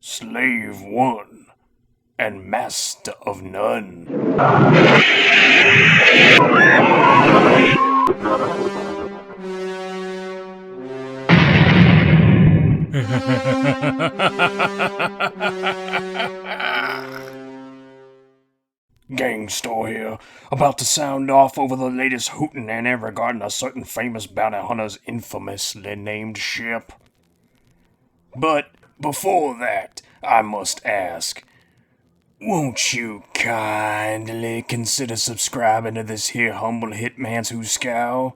Slave one and master of none. Gangstor here, about to sound off over the latest hootenanny regarding a certain famous bounty hunter's infamously named ship. But before that, I must ask, won't you kindly consider subscribing to this here humble hitman's hooscow?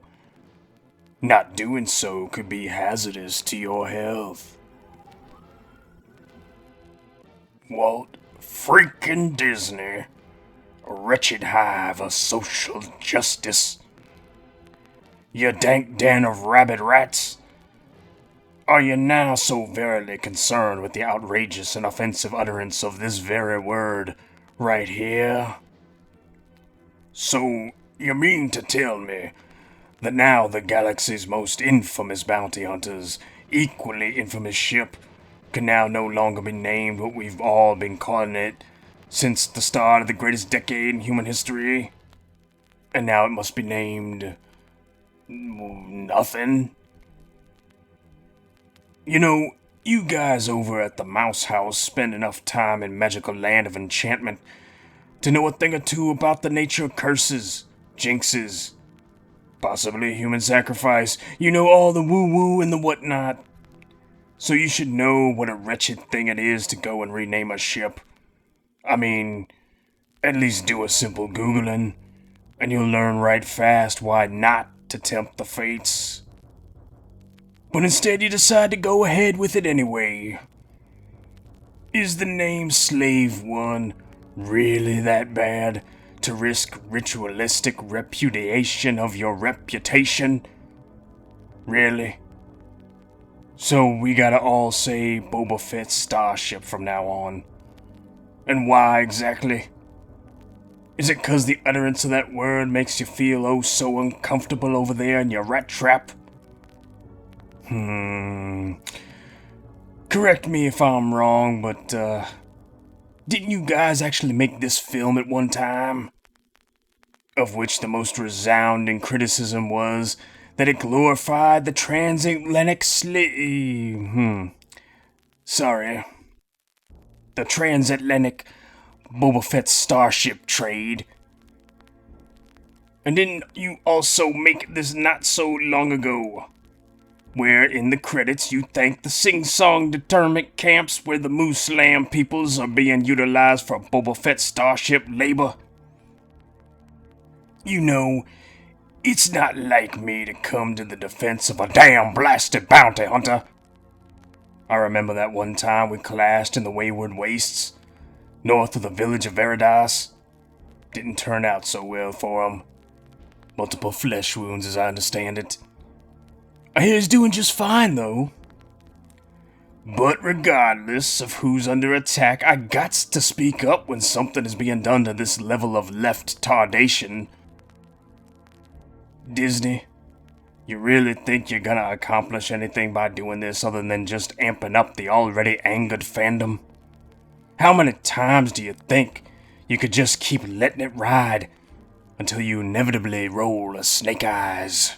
Not doing so could be hazardous to your health. Walt freaking Disney, a wretched hive of social justice. You dank den of rabid rats. Are you now so verily concerned with the outrageous and offensive utterance of this very word right here? So, you mean to tell me that now the galaxy's most infamous bounty hunters, equally infamous ship, can now no longer be named what we've all been calling it since the start of the greatest decade in human history? And now it must be named nothing? You know, you guys over at the Mouse House spend enough time in magical land of enchantment to know a thing or two about the nature of curses, jinxes, possibly human sacrifice. You know all the woo-woo and the whatnot. So you should know what a wretched thing it is to go and rename a ship. I mean, at least do a simple Googling, and you'll learn right fast why not to tempt the fates. But instead you decide to go ahead with it anyway. Is the name Slave One really that bad to risk ritualistic repudiation of your reputation? Really? So we gotta all say Boba Fett's Starship from now on. And why exactly? Is it 'cause the utterance of that word makes you feel oh so uncomfortable over there in your rat trap? Correct me if I'm wrong, but, didn't you guys actually make this film at one time? Of which the most resounding criticism was that it glorified the transatlantic the transatlantic Boba Fett Starship trade. And didn't you also make this not so long ago, where in the credits you thank the sing-song determinant camps where the Moose Lamb peoples are being utilized for Boba Fett Starship labor? You know, it's not like me to come to the defense of a damn blasted bounty hunter. I remember that one time we clashed in the Wayward Wastes, north of the village of Veridas. Didn't turn out so well for him. Multiple flesh wounds, as I understand it. I hear he's doing just fine, though. But regardless of who's under attack, I gots to speak up when something is being done to this level of left tardation. Disney, you really think you're gonna accomplish anything by doing this other than just amping up the already angered fandom? How many times do you think you could just keep letting it ride until you inevitably roll a snake eyes?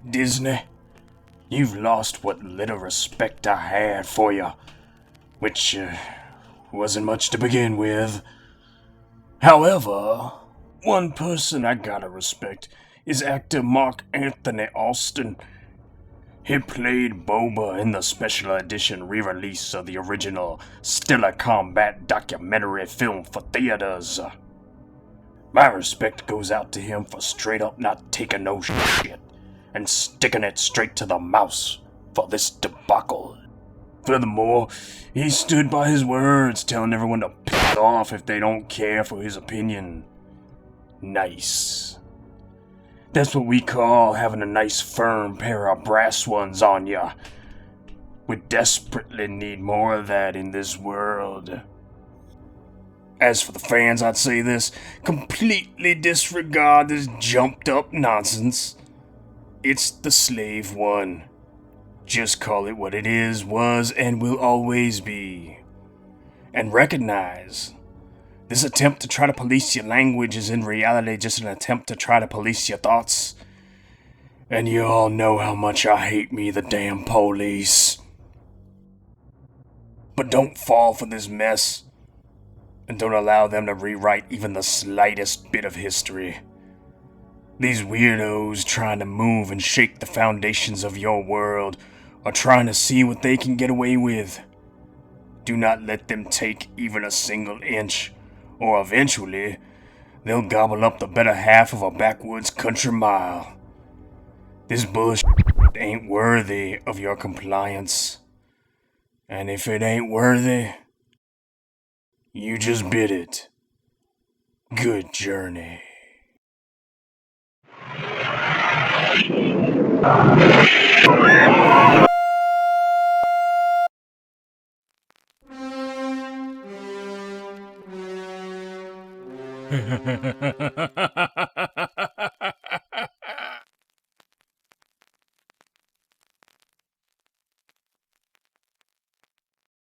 Disney, you've lost what little respect I had for you, which wasn't much to begin with. However, one person I gotta respect is actor Mark Anthony Austin. He played Boba in the special edition re-release of the original Stellar Combat documentary film for theaters. My respect goes out to him for straight up not taking no shit and sticking it straight to the mouse for this debacle. Furthermore, he stood by his words, telling everyone to piss off if they don't care for his opinion. Nice. That's what we call having a nice firm pair of brass ones on ya. We desperately need more of that in this world. As for the fans, I'd say this: completely disregard this jumped up nonsense. It's the Slave One. Just call it what it is, was, and will always be. And recognize this attempt to try to police your language is in reality just an attempt to try to police your thoughts. And you all know how much I hate me, the damn police. But don't fall for this mess, and don't allow them to rewrite even the slightest bit of history. These weirdos trying to move and shake the foundations of your world are trying to see what they can get away with. Do not let them take even a single inch, or eventually, they'll gobble up the better half of a backwoods country mile. This bullshit ain't worthy of your compliance. And if it ain't worthy, you just bid it. Good journey.